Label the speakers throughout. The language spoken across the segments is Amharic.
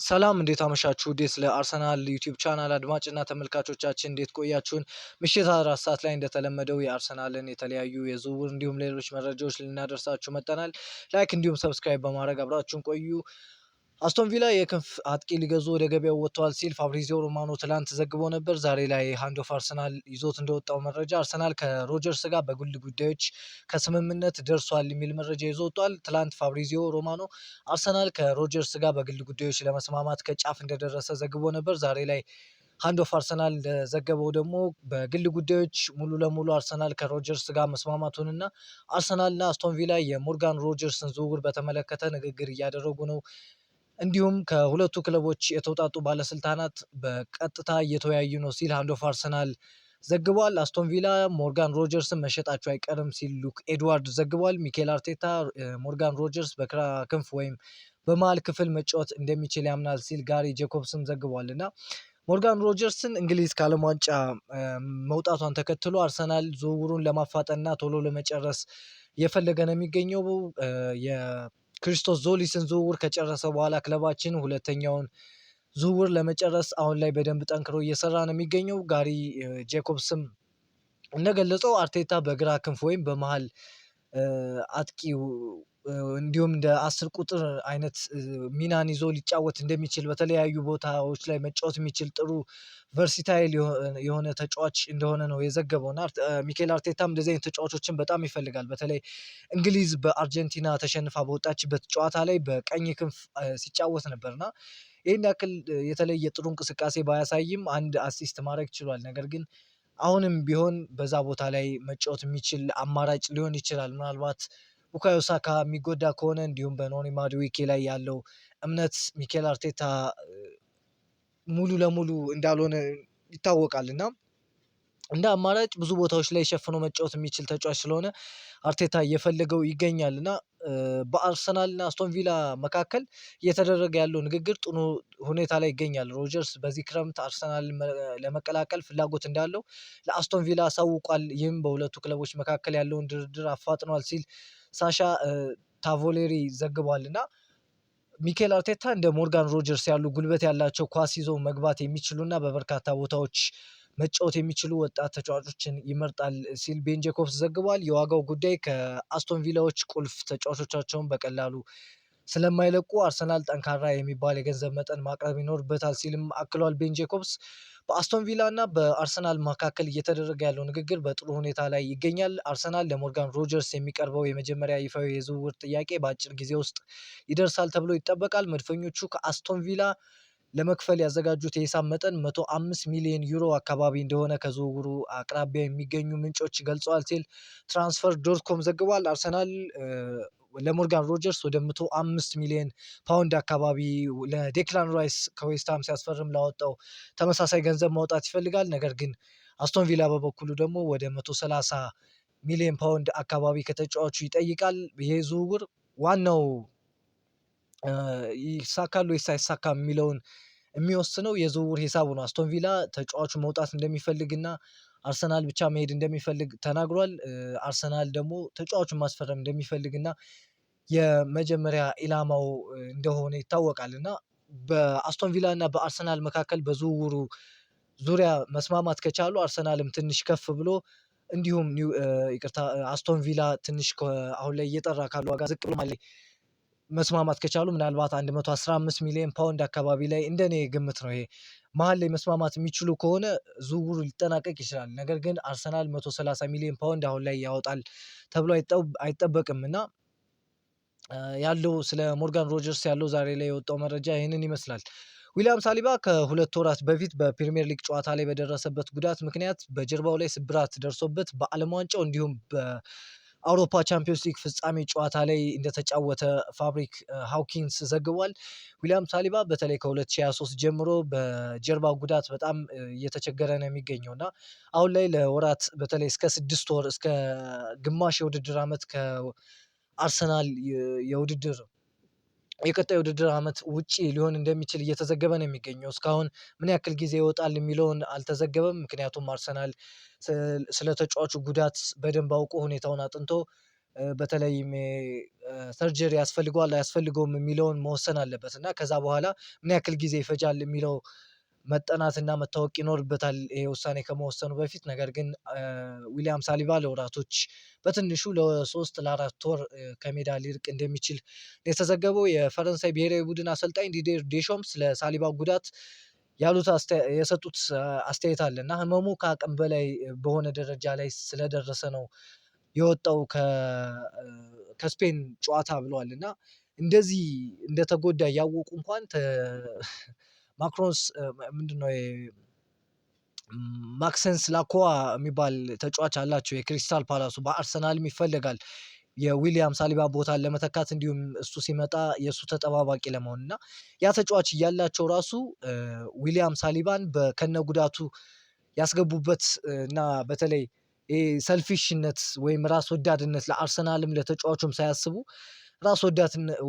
Speaker 1: ሰላም እንዴት አመሻችሁ? ስለ አርሰናል ዩቲዩብ ቻናል አድማጭና ተመልካቾቻችን እንዴት ቆያችሁን? ምሽት 4 ሰዓት ላይ እንደተለመደው የአርሰናልን የተለያዩ የዝውውር እንዲሁም ሌሎች መረጃዎች ልናደርሳችሁ መጥተናል። ላይክ እንዲሁም ሰብስክራይብ በማድረግ አብራችሁን ቆዩ። አስቶን ቪላ የክንፍ አጥቂ ሊገዙ ወደ ገበያው ወጥተዋል ሲል ፋብሪዚዮ ሮማኖ ትላንት ዘግቦ ነበር። ዛሬ ላይ ሃንድ ኦፍ አርሰናል ይዞት እንደወጣው መረጃ አርሰናል ከሮጀርስ ጋር በግል ጉዳዮች ከስምምነት ደርሷል የሚል መረጃ ይዞ ወጥቷል። ትላንት ፋብሪዚዮ ሮማኖ አርሰናል ከሮጀርስ ጋር በግል ጉዳዮች ለመስማማት ከጫፍ እንደደረሰ ዘግቦ ነበር። ዛሬ ላይ ሃንድ ኦፍ አርሰናል እንደዘገበው ደግሞ በግል ጉዳዮች ሙሉ ለሙሉ አርሰናል ከሮጀርስ ጋር መስማማቱንና አርሰናልና አስቶን ቪላ የሞርጋን ሮጀርስን ዝውውር በተመለከተ ንግግር እያደረጉ ነው። እንዲሁም ከሁለቱ ክለቦች የተውጣጡ ባለስልጣናት በቀጥታ እየተወያዩ ነው ሲል ሃንድ ኦፍ አርሰናል ዘግቧል። አስቶን ቪላ ሞርጋን ሮጀርስን መሸጣቸው አይቀርም ሲል ሉክ ኤድዋርድ ዘግቧል። ሚኬል አርቴታ ሞርጋን ሮጀርስ በግራ ክንፍ ወይም በመሃል ክፍል መጫወት እንደሚችል ያምናል ሲል ጋሪ ጄኮብስም ዘግቧል። እና ሞርጋን ሮጀርስን እንግሊዝ ከዓለም ዋንጫ መውጣቷን ተከትሎ አርሰናል ዝውውሩን ለማፋጠንና ቶሎ ለመጨረስ እየፈለገ ነው የሚገኘው። የክሪስቶስ ዞሊስን ዝውውር ከጨረሰ በኋላ ክለባችን ሁለተኛውን ዝውውር ለመጨረስ አሁን ላይ በደንብ ጠንክሮ እየሰራ ነው የሚገኘው። ጋሪ ጄኮብስም እንደገለጸው አርቴታ በግራ ክንፍ ወይም በመሃል አጥቂ እንዲሁም እንደ 10 ቁጥር አይነት ሚናን ይዞ ሊጫወት እንደሚችል በተለያዩ ቦታዎች ላይ መጫወት የሚችል ጥሩ ቨርሲታይል የሆነ ተጫዋች እንደሆነ ነው የዘገበው እና ሚኬል አርቴታም እንደዚህ አይነት ተጫዋቾችን በጣም ይፈልጋል። በተለይ እንግሊዝ በአርጀንቲና ተሸንፋ በወጣችበት ጨዋታ ላይ በቀኝ ክንፍ ሲጫወት ነበርና ይህን ያክል የተለየ ጥሩ እንቅስቃሴ ባያሳይም አንድ አሲስት ማድረግ ችሏል። ነገር ግን አሁንም ቢሆን በዛ ቦታ ላይ መጫወት የሚችል አማራጭ ሊሆን ይችላል። ምናልባት ቡካዮ ሳካ የሚጎዳ ከሆነ እንዲሁም በኖኒ ማዱዌኬ ላይ ያለው እምነት ሚኬል አርቴታ ሙሉ ለሙሉ እንዳልሆነ ይታወቃል እና እንደ አማራጭ ብዙ ቦታዎች ላይ ሸፍኖ መጫወት የሚችል ተጫዋች ስለሆነ አርቴታ እየፈለገው ይገኛል እና በአርሰናል እና አስቶን ቪላ መካከል እየተደረገ ያለው ንግግር ጥሩ ሁኔታ ላይ ይገኛል። ሮጀርስ በዚህ ክረምት አርሰናል ለመቀላቀል ፍላጎት እንዳለው ለአስቶን ቪላ አሳውቋል። ይህም በሁለቱ ክለቦች መካከል ያለውን ድርድር አፋጥኗል ሲል ሳሻ ታቮሌሪ ዘግቧል እና ሚኬል አርቴታ እንደ ሞርጋን ሮጀርስ ያሉ ጉልበት ያላቸው ኳስ ይዘው መግባት የሚችሉና በበርካታ ቦታዎች መጫወት የሚችሉ ወጣት ተጫዋቾችን ይመርጣል ሲል ቤን ጄኮብስ ዘግቧል። የዋጋው ጉዳይ ከአስቶን ቪላዎች ቁልፍ ተጫዋቾቻቸውን በቀላሉ ስለማይለቁ አርሰናል ጠንካራ የሚባል የገንዘብ መጠን ማቅረብ ይኖርበታል ሲልም አክሏል ቤን ጄኮብስ። በአስቶን ቪላ እና በአርሰናል መካከል እየተደረገ ያለው ንግግር በጥሩ ሁኔታ ላይ ይገኛል። አርሰናል ለሞርጋን ሮጀርስ የሚቀርበው የመጀመሪያ ይፋዊ የዝውውር ጥያቄ በአጭር ጊዜ ውስጥ ይደርሳል ተብሎ ይጠበቃል። መድፈኞቹ ከአስቶን ቪላ ለመክፈል ያዘጋጁት የሂሳብ መጠን 105 ሚሊዮን ዩሮ አካባቢ እንደሆነ ከዝውውሩ አቅራቢያ የሚገኙ ምንጮች ገልጸዋል ሲል ትራንስፈር ዶት ኮም ዘግቧል። አርሰናል ለሞርጋን ሮጀርስ ወደ 105 ሚሊዮን ፓውንድ አካባቢ ለዴክላን ራይስ ከዌስትሃም ሲያስፈርም ላወጣው ተመሳሳይ ገንዘብ ማውጣት ይፈልጋል። ነገር ግን አስቶን ቪላ በበኩሉ ደግሞ ወደ 130 ሚሊዮን ፓውንድ አካባቢ ከተጫዋቹ ይጠይቃል። ይሄ ዝውውር ዋናው ይሳካል ወይስ አይሳካም የሚለውን የሚወስነው የዝውውር ሂሳቡ ነው። አስቶን ቪላ ተጫዋቹ መውጣት እንደሚፈልግና አርሰናል ብቻ መሄድ እንደሚፈልግ ተናግሯል። አርሰናል ደግሞ ተጫዋቹን ማስፈረም እንደሚፈልግና የመጀመሪያ ኢላማው እንደሆነ ይታወቃል እና በአስቶን ቪላ እና በአርሰናል መካከል በዝውውሩ ዙሪያ መስማማት ከቻሉ አርሰናልም ትንሽ ከፍ ብሎ እንዲሁም ይቅርታ አስቶን ቪላ ትንሽ አሁን ላይ እየጠራ ካለው ዋጋ ዝቅ ብሎ መስማማት ከቻሉ ምናልባት 115 ሚሊዮን ፓውንድ አካባቢ ላይ እንደኔ ግምት ነው። ይሄ መሀል ላይ መስማማት የሚችሉ ከሆነ ዝውውሩ ሊጠናቀቅ ይችላል። ነገር ግን አርሰናል 130 ሚሊዮን ፓውንድ አሁን ላይ ያወጣል ተብሎ አይጠበቅም እና ያለው ስለ ሞርጋን ሮጀርስ ያለው ዛሬ ላይ የወጣው መረጃ ይህንን ይመስላል። ዊሊያም ሳሊባ ከ2 ወራት በፊት በፕሪሚየር ሊግ ጨዋታ ላይ በደረሰበት ጉዳት ምክንያት በጀርባው ላይ ስብራት ደርሶበት በዓለም ዋንጫው እንዲሁም በአውሮፓ ቻምፒዮንስ ሊግ ፍጻሜ ጨዋታ ላይ እንደተጫወተ ፋብሪክ ሃውኪንስ ዘግቧል። ዊሊያም ሳሊባ በተለይ ከ2023 ጀምሮ በጀርባ ጉዳት በጣም እየተቸገረ ነው የሚገኘው እና አሁን ላይ ለወራት በተለይ እስከ 6 ወር እስከ ግማሽ የውድድር ዓመት ከአርሰናል የውድድር የቀጣይ ውድድር ዓመት ውጪ ሊሆን እንደሚችል እየተዘገበ ነው የሚገኘው። እስካሁን ምን ያክል ጊዜ ይወጣል የሚለውን አልተዘገበም። ምክንያቱም አርሰናል ስለ ተጫዋቹ ጉዳት በደንብ አውቆ ሁኔታውን አጥንቶ በተለይም ሰርጀሪ ያስፈልገዋል አያስፈልገውም የሚለውን መወሰን አለበት እና ከዛ በኋላ ምን ያክል ጊዜ ይፈጃል የሚለው መጠናትና መታወቅ ይኖርበታል ይሄ ውሳኔ ከመወሰኑ በፊት። ነገር ግን ዊሊያም ሳሊባ ለወራቶች በትንሹ ለ3 ለ4 ወር ከሜዳ ሊርቅ እንደሚችል የተዘገበው። የፈረንሳይ ብሔራዊ ቡድን አሰልጣኝ ዲዲር ዴሾምስ ለሳሊባ ጉዳት የሰጡት አስተያየት አለ እና ህመሙ ከአቅም በላይ በሆነ ደረጃ ላይ ስለደረሰ ነው የወጣው ከስፔን ጨዋታ ብለዋል እና እንደዚህ እንደተጎዳ እያወቁ እንኳን ማክሮንስ ምንድነው ማክሰንስ ላኮዋ የሚባል ተጫዋች አላቸው የክሪስታል ፓላሱ በአርሰናልም ይፈለጋል የዊሊያም ሳሊባ ቦታን ለመተካት እንዲሁም እሱ ሲመጣ የእሱ ተጠባባቂ ለመሆን እና ያ ተጫዋች እያላቸው ራሱ ዊሊያም ሳሊባን ከነ ጉዳቱ ያስገቡበት እና በተለይ ሰልፊሽነት ወይም ራስ ወዳድነት ለአርሰናልም ለተጫዋቹም ሳያስቡ ራስ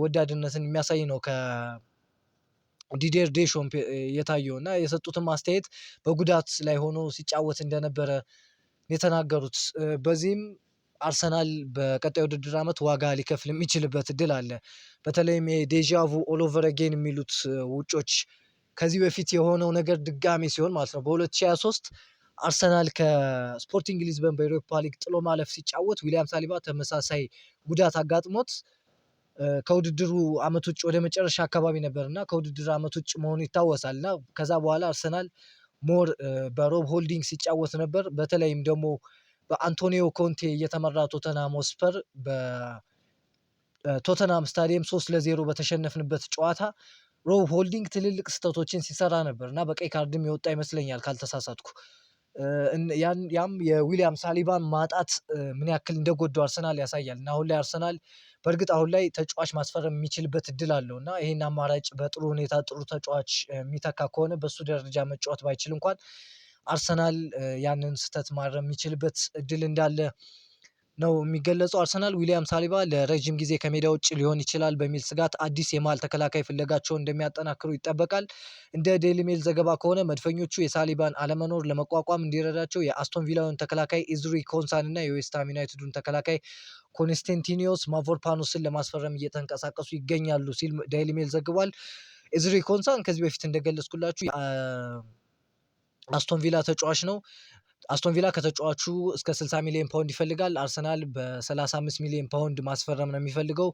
Speaker 1: ወዳድነትን የሚያሳይ ነው ከዲዲር ዴሾምፕ የታየው እና የሰጡትም አስተያየት በጉዳት ላይ ሆኖ ሲጫወት እንደነበረ የተናገሩት። በዚህም አርሰናል በቀጣይ ውድድር ዓመት ዋጋ ሊከፍል የሚችልበት እድል አለ። በተለይም የዴዣvu ኦል ኦቨር አጌን የሚሉት ውጮች ከዚህ በፊት የሆነው ነገር ድጋሚ ሲሆን ማለት ነው። በ2023 አርሰናል ከስፖርቲንግ ሊዝበን በዩሮፓ ሊግ ጥሎ ማለፍ ሲጫወት ዊሊያም ሳሊባ ተመሳሳይ ጉዳት አጋጥሞት ከውድድሩ ዓመት ውጭ ወደ መጨረሻ አካባቢ ነበር እና ከውድድር ዓመት ውጭ መሆኑ ይታወሳል እና ከዛ በኋላ አርሰናል ሞር በሮብ ሆልዲንግ ሲጫወት ነበር። በተለይም ደግሞ በአንቶኒዮ ኮንቴ እየተመራ ቶተንሃም ሆትስፐር በቶተንሃም ስታዲየም 3-0 በተሸነፍንበት ጨዋታ ሮብ ሆልዲንግ ትልልቅ ስህተቶችን ሲሰራ ነበር እና በቀይ ካርድም የወጣ ይመስለኛል ካልተሳሳትኩ። ያም የዊሊያም ሳሊባን ማጣት ምን ያክል እንደጎዳው አርሰናል ያሳያል እና አሁን ላይ አርሰናል በእርግጥ አሁን ላይ ተጫዋች ማስፈረም የሚችልበት እድል አለው እና ይሄን አማራጭ በጥሩ ሁኔታ ጥሩ ተጫዋች የሚተካ ከሆነ በሱ ደረጃ መጫወት ባይችል እንኳን አርሰናል ያንን ስህተት ማረም የሚችልበት እድል እንዳለ ነው የሚገለጸው። አርሰናል ዊሊያም ሳሊባ ለረጅም ጊዜ ከሜዳ ውጭ ሊሆን ይችላል በሚል ስጋት አዲስ የመሃል ተከላካይ ፍለጋቸውን እንደሚያጠናክሩ ይጠበቃል። እንደ ዴይሊ ሜል ዘገባ ከሆነ መድፈኞቹ የሳሊባን አለመኖር ለመቋቋም እንዲረዳቸው የአስቶን ቪላውን ተከላካይ ኢዝሪ ኮንሳን እና የዌስትሃም ዩናይትዱን ተከላካይ ኮንስታንቲኒዮስ ማቮርፓኖስን ለማስፈረም እየተንቀሳቀሱ ይገኛሉ ሲል ዴይሊ ሜል ዘግቧል። ኢዝሪ ኮንሳን ከዚህ በፊት እንደገለጽኩላችሁ አስቶን ቪላ ተጫዋች ነው። አስቶን ቪላ ከተጫዋቹ እስከ 60 ሚሊዮን ፓውንድ ይፈልጋል። አርሰናል በ35 ሚሊዮን ፓውንድ ማስፈረም ነው የሚፈልገው።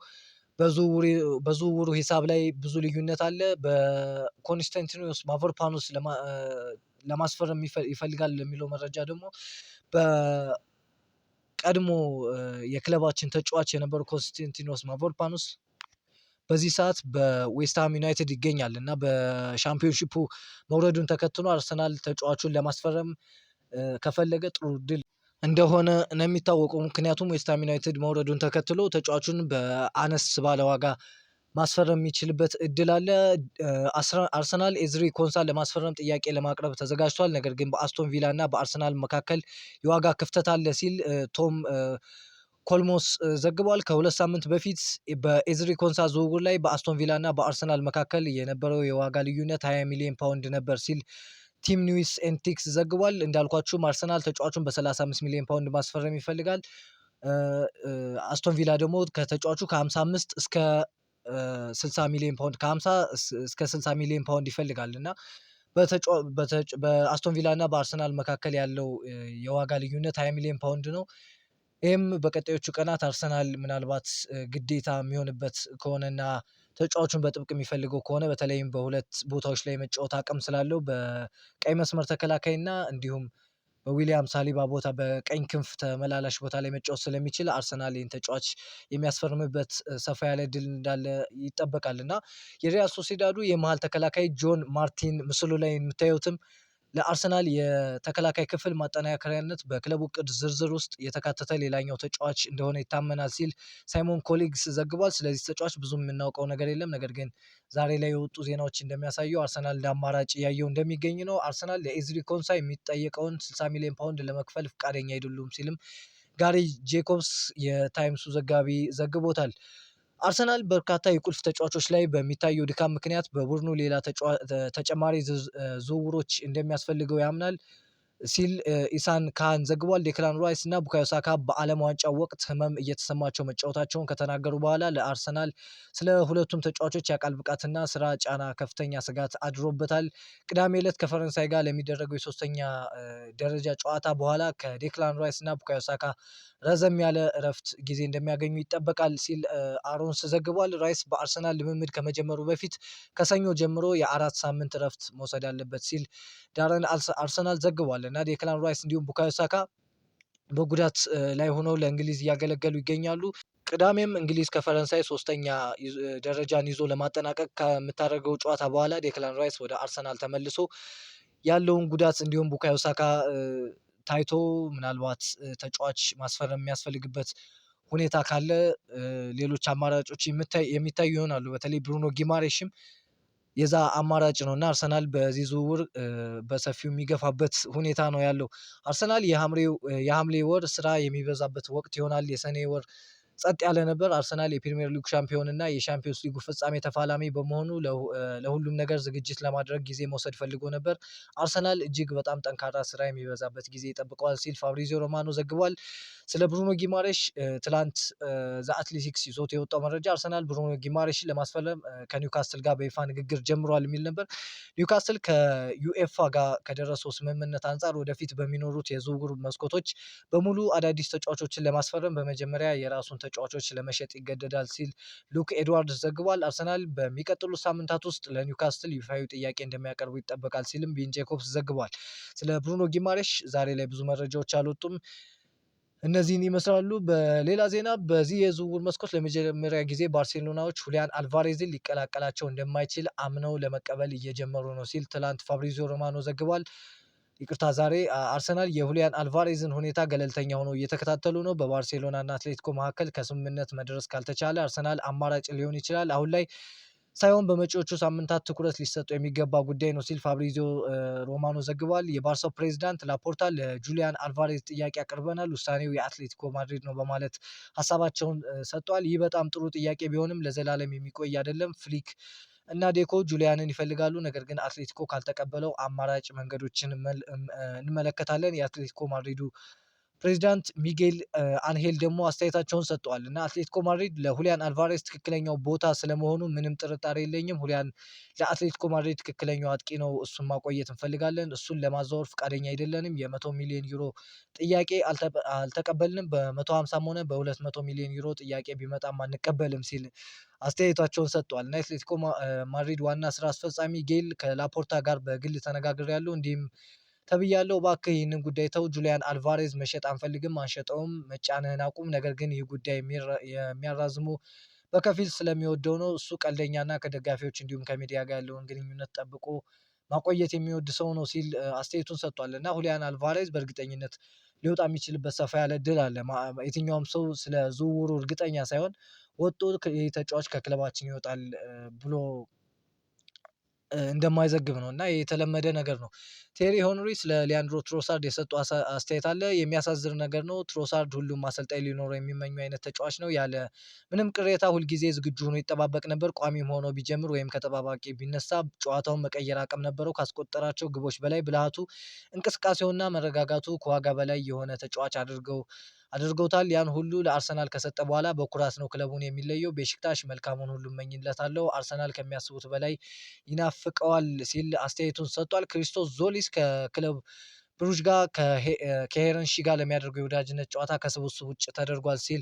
Speaker 1: በዝውውሩ ሂሳብ ላይ ብዙ ልዩነት አለ። በኮንስታንቲኖስ ማቮርፓኖስ ለማስፈረም ይፈልጋል የሚለው መረጃ ደግሞ በቀድሞ የክለባችን ተጫዋች የነበሩ ኮንስታንቲኖስ ማቮርፓኖስ በዚህ ሰዓት በዌስትሃም ዩናይትድ ይገኛል እና በሻምፒዮንሺፑ መውረዱን ተከትሎ አርሰናል ተጫዋቹን ለማስፈረም ከፈለገ ጥሩ ድል እንደሆነ ነው የሚታወቀው። ምክንያቱም ዌስትሃም ዩናይትድ መውረዱን ተከትሎ ተጫዋቹን በአነስ ባለ ዋጋ ማስፈረም የሚችልበት እድል አለ። አርሰናል ኤዝሪ ኮንሳን ለማስፈረም ጥያቄ ለማቅረብ ተዘጋጅቷል። ነገር ግን በአስቶን ቪላ እና በአርሰናል መካከል የዋጋ ክፍተት አለ ሲል ቶም ኮልሞስ ዘግቧል። ከ2 ሳምንት በፊት በኤዝሪ ኮንሳ ዝውውር ላይ በአስቶን ቪላ እና በአርሰናል መካከል የነበረው የዋጋ ልዩነት 20 ሚሊዮን ፓውንድ ነበር ሲል ቲም ኒውስ ኤንቲክስ ዘግቧል። እንዳልኳችሁም አርሰናል ተጫዋቹን በ35 ሚሊዮን ፓውንድ ማስፈረም ይፈልጋል። አስቶን ቪላ ደግሞ ከተጫዋቹ ከ55 እስከ 60 ሚሊዮን ፓውንድ ከ50 እስከ 60 ሚሊዮን ፓውንድ ይፈልጋል እና በአስቶን ቪላ እና በአርሰናል መካከል ያለው የዋጋ ልዩነት 20 ሚሊዮን ፓውንድ ነው። ይህም በቀጣዮቹ ቀናት አርሰናል ምናልባት ግዴታ የሚሆንበት ከሆነና ተጫዋቹን በጥብቅ የሚፈልገው ከሆነ በተለይም በሁለት ቦታዎች ላይ መጫወት አቅም ስላለው በቀይ መስመር ተከላካይ እና እንዲሁም በዊሊያም ሳሊባ ቦታ በቀኝ ክንፍ ተመላላሽ ቦታ ላይ መጫወት ስለሚችል አርሰናል ይህን ተጫዋች የሚያስፈርምበት ሰፋ ያለ ድል እንዳለ ይጠበቃል እና የሪያል ሶሴዳዱ የመሃል ተከላካይ ጆን ማርቲን ምስሉ ላይ የምታዩትም ለአርሰናል የተከላካይ ክፍል ማጠናከሪያነት በክለቡ እቅድ ዝርዝር ውስጥ የተካተተ ሌላኛው ተጫዋች እንደሆነ ይታመናል ሲል ሳይሞን ኮሊግስ ዘግቧል። ስለዚህ ተጫዋች ብዙ የምናውቀው ነገር የለም። ነገር ግን ዛሬ ላይ የወጡ ዜናዎች እንደሚያሳዩ አርሰናል እንደ አማራጭ እያየው እንደሚገኝ ነው። አርሰናል ለኤዝሪ ኮንሳ የሚጠየቀውን 60 ሚሊዮን ፓውንድ ለመክፈል ፈቃደኛ አይደሉም ሲልም ጋሪ ጄኮብስ የታይምሱ ዘጋቢ ዘግቦታል። አርሰናል በርካታ የቁልፍ ተጫዋቾች ላይ በሚታየው ድካም ምክንያት በቡድኑ ሌላ ተጨማሪ ዝውውሮች እንደሚያስፈልገው ያምናል። ሲል ኢሳን ካህን ዘግቧል። ዴክላን ራይስ እና ቡካዮ ሳካ በዓለም ዋንጫው ወቅት ህመም እየተሰማቸው መጫወታቸውን ከተናገሩ በኋላ ለአርሰናል ስለ ሁለቱም ተጫዋቾች የአካል ብቃትና ስራ ጫና ከፍተኛ ስጋት አድሮበታል። ቅዳሜ ዕለት ከፈረንሳይ ጋር ለሚደረገው የሶስተኛ ደረጃ ጨዋታ በኋላ ከዴክላን ራይስ እና ቡካዮ ሳካ ረዘም ያለ እረፍት ጊዜ እንደሚያገኙ ይጠበቃል ሲል አሮንስ ዘግቧል። ራይስ በአርሰናል ልምምድ ከመጀመሩ በፊት ከሰኞ ጀምሮ የ4 ሳምንት እረፍት መውሰድ አለበት ሲል ዳረን አርሰናል ዘግቧል እና ዴክላን ራይስ እንዲሁም ቡካዮ ሳካ በጉዳት ላይ ሆነው ለእንግሊዝ እያገለገሉ ይገኛሉ። ቅዳሜም እንግሊዝ ከፈረንሳይ ሶስተኛ ደረጃን ይዞ ለማጠናቀቅ ከምታደርገው ጨዋታ በኋላ ዴክላን ራይስ ወደ አርሰናል ተመልሶ ያለውን ጉዳት እንዲሁም ቡካዮ ሳካ ታይቶ ምናልባት ተጫዋች ማስፈረም የሚያስፈልግበት ሁኔታ ካለ ሌሎች አማራጮች የሚታዩ ይሆናሉ። በተለይ ብሩኖ ጊማሬሽም የዛ አማራጭ ነው እና አርሰናል በዚህ ዝውውር በሰፊው የሚገፋበት ሁኔታ ነው ያለው። አርሰናል የሐምሌ ወር ስራ የሚበዛበት ወቅት ይሆናል። የሰኔ ወር ጸጥ ያለ ነበር። አርሰናል የፕሪሚየር ሊግ ሻምፒዮን እና የሻምፒዮንስ ሊጉ ፍጻሜ ተፋላሚ በመሆኑ ለሁሉም ነገር ዝግጅት ለማድረግ ጊዜ መውሰድ ፈልጎ ነበር። አርሰናል እጅግ በጣም ጠንካራ ስራ የሚበዛበት ጊዜ ይጠብቀዋል ሲል ፋብሪዚዮ ሮማኖ ዘግቧል። ስለ ብሩኖ ጊማሬሽ ትላንት ዘ አትሌቲክስ ይዞት የወጣው መረጃ አርሰናል ብሩኖ ጊማሬሽን ለማስፈረም ከኒውካስትል ጋር በይፋ ንግግር ጀምሯል የሚል ነበር። ኒውካስትል ከዩኤፋ ጋር ከደረሰው ስምምነት አንጻር ወደፊት በሚኖሩት የዝውውር መስኮቶች በሙሉ አዳዲስ ተጫዋቾችን ለማስፈረም በመጀመሪያ የራሱን ተጫዋቾች ለመሸጥ ይገደዳል ሲል ሉክ ኤድዋርድስ ዘግቧል። አርሰናል በሚቀጥሉት ሳምንታት ውስጥ ለኒውካስትል ይፋዊ ጥያቄ እንደሚያቀርቡ ይጠበቃል ሲልም ቢን ጄኮብስ ዘግቧል። ስለ ብሩኖ ጊማሬሽ ዛሬ ላይ ብዙ መረጃዎች አልወጡም። እነዚህን ይመስላሉ። በሌላ ዜና በዚህ የዝውውር መስኮት ለመጀመሪያ ጊዜ ባርሴሎናዎች ሁሊያን አልቫሬዝን ሊቀላቀላቸው እንደማይችል አምነው ለመቀበል እየጀመሩ ነው ሲል ትላንት ፋብሪዚዮ ሮማኖ ዘግቧል። ይቅርታ ዛሬ አርሰናል የሁሊያን አልቫሬዝን ሁኔታ ገለልተኛ ሆኖ እየተከታተሉ ነው። በባርሴሎና እና አትሌቲኮ መካከል ከስምምነት መድረስ ካልተቻለ አርሰናል አማራጭ ሊሆን ይችላል። አሁን ላይ ሳይሆን በመጪዎቹ ሳምንታት ትኩረት ሊሰጠው የሚገባ ጉዳይ ነው ሲል ፋብሪዚዮ ሮማኖ ዘግቧል። የባርሳው ፕሬዚዳንት ላፖርታ ለጁሊያን አልቫሬዝ ጥያቄ አቅርበናል፣ ውሳኔው የአትሌቲኮ ማድሪድ ነው በማለት ሀሳባቸውን ሰጥቷል። ይህ በጣም ጥሩ ጥያቄ ቢሆንም ለዘላለም የሚቆይ አይደለም። ፍሊክ እና ዴኮ ጁሊያንን ይፈልጋሉ፣ ነገር ግን አትሌቲኮ ካልተቀበለው አማራጭ መንገዶችን እንመለከታለን። የአትሌቲኮ ማድሪዱ ፕሬዚዳንት ሚጌል አንሄል ደግሞ አስተያየታቸውን ሰጥተዋል እና አትሌቲኮ ማድሪድ ለሁሊያን አልቫሬስ ትክክለኛው ቦታ ስለመሆኑ ምንም ጥርጣሬ የለኝም። ሁሊያን ለአትሌቲኮ ማድሪድ ትክክለኛው አጥቂ ነው። እሱን ማቆየት እንፈልጋለን። እሱን ለማዛወር ፈቃደኛ አይደለንም። የ100 ሚሊዮን ዩሮ ጥያቄ አልተቀበልንም። በ150ም ሆነ በ200 ሚሊዮን ዩሮ ጥያቄ ቢመጣም አንቀበልም ሲል አስተያየታቸውን ሰጥተዋል እና የአትሌቲኮ ማድሪድ ዋና ስራ አስፈጻሚ ጌል ከላፖርታ ጋር በግል ተነጋግሬያለሁ፣ እንዲህም ተብያለሁ፣ እባክህ ይህንን ጉዳይ ተው፣ ጁሊያን አልቫሬዝ መሸጥ አንፈልግም፣ አንሸጠውም፣ መጫንህን አቁም። ነገር ግን ይህ ጉዳይ የሚያራዝሙ በከፊል ስለሚወደው ነው። እሱ ቀልደኛና ከደጋፊዎች እንዲሁም ከሚዲያ ጋር ያለውን ግንኙነት ጠብቆ ማቆየት የሚወድ ሰው ነው ሲል አስተያየቱን ሰጥቷል እና ሁሊያን አልቫሬዝ በእርግጠኝነት ሊወጣ የሚችልበት ሰፋ ያለ እድል አለ። የትኛውም ሰው ስለ ዝውውሩ እርግጠኛ ሳይሆን ወጥቶ ይህ ተጫዋች ከክለባችን ይወጣል ብሎ እንደማይዘግብ ነው እና የተለመደ ነገር ነው። ቴሪ ሆንሪ ስለ ሊያንድሮ ትሮሳርድ የሰጡ አስተያየት አለ። የሚያሳዝን ነገር ነው። ትሮሳርድ ሁሉም አሰልጣኝ ሊኖረው የሚመኙ አይነት ተጫዋች ነው። ያለ ምንም ቅሬታ ሁልጊዜ ዝግጁ ሆኖ ይጠባበቅ ነበር። ቋሚም ሆኖ ቢጀምር ወይም ከተጠባባቂ ቢነሳ ጨዋታውን መቀየር አቅም ነበረው። ካስቆጠራቸው ግቦች በላይ ብልሃቱ፣ እንቅስቃሴውና መረጋጋቱ ከዋጋ በላይ የሆነ ተጫዋች አድርገውታል። ያን ሁሉ ለአርሰናል ከሰጠ በኋላ በኩራት ነው ክለቡን የሚለየው። ቤሺክታሽ መልካሙን ሁሉ እመኝለታለሁ። አርሰናል ከሚያስቡት በላይ ይናፍቀዋል ሲል አስተያየቱን ሰጥቷል። ክሪስቶስ ዞሊስ ከክለብ ብሩጅ ጋር ከሄረንሺ ጋር ለሚያደርገው የወዳጅነት ጨዋታ ከስብስብ ውጭ ተደርጓል ሲል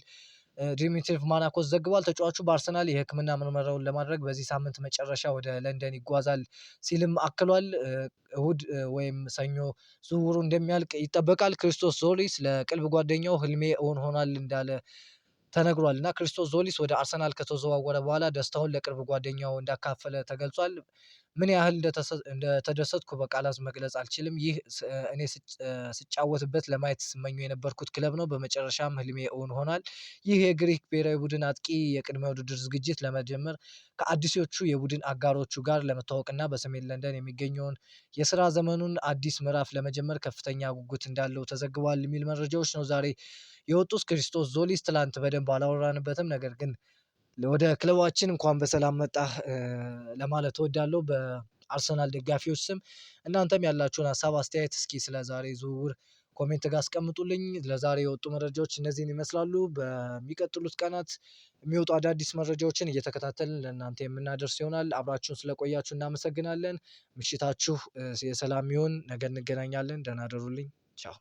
Speaker 1: ዲሚትሪቭ ማናኮስ ዘግቧል። ተጫዋቹ በአርሰናል የሕክምና ምርመራውን ለማድረግ በዚህ ሳምንት መጨረሻ ወደ ለንደን ይጓዛል ሲልም አክሏል። እሁድ ወይም ሰኞ ዝውውሩ እንደሚያልቅ ይጠበቃል። ክሪስቶስ ዞሊስ ለቅርብ ጓደኛው ህልሜ እውን ሆኗል እንዳለ ተነግሯል እና ክሪስቶስ ዞሊስ ወደ አርሰናል ከተዘዋወረ በኋላ ደስታውን ለቅርብ ጓደኛው እንዳካፈለ ተገልጿል። ምን ያህል እንደተደሰትኩ በቃላት መግለጽ አልችልም። ይህ እኔ ስጫወትበት ለማየት ስመኘው የነበርኩት ክለብ ነው። በመጨረሻም ህልሜ እውን ሆኗል። ይህ የግሪክ ብሔራዊ ቡድን አጥቂ የቅድመ ውድድር ዝግጅት ለመጀመር ከአዲሶቹ የቡድን አጋሮቹ ጋር ለመተዋወቅና በሰሜን ለንደን የሚገኘውን የስራ ዘመኑን አዲስ ምዕራፍ ለመጀመር ከፍተኛ ጉጉት እንዳለው ተዘግቧል የሚል መረጃዎች ነው ዛሬ የወጡት። ክሪስቶስ ዞሊስ ትላንት በደንብ አላወራንበትም፣ ነገር ግን ወደ ክለባችን እንኳን በሰላም መጣህ ለማለት እወዳለሁ። አርሰናል ደጋፊዎች ስም እናንተም ያላችሁን ሀሳብ አስተያየት እስኪ ስለ ዛሬ ዝውውር ኮሜንት ጋር አስቀምጡልኝ። ለዛሬ የወጡ መረጃዎች እነዚህን ይመስላሉ። በሚቀጥሉት ቀናት የሚወጡ አዳዲስ መረጃዎችን እየተከታተልን ለእናንተ የምናደርስ ይሆናል። አብራችሁን ስለቆያችሁ እናመሰግናለን። ምሽታችሁ የሰላም ይሁን። ነገ እንገናኛለን። ደህና ደሩልኝ። ቻው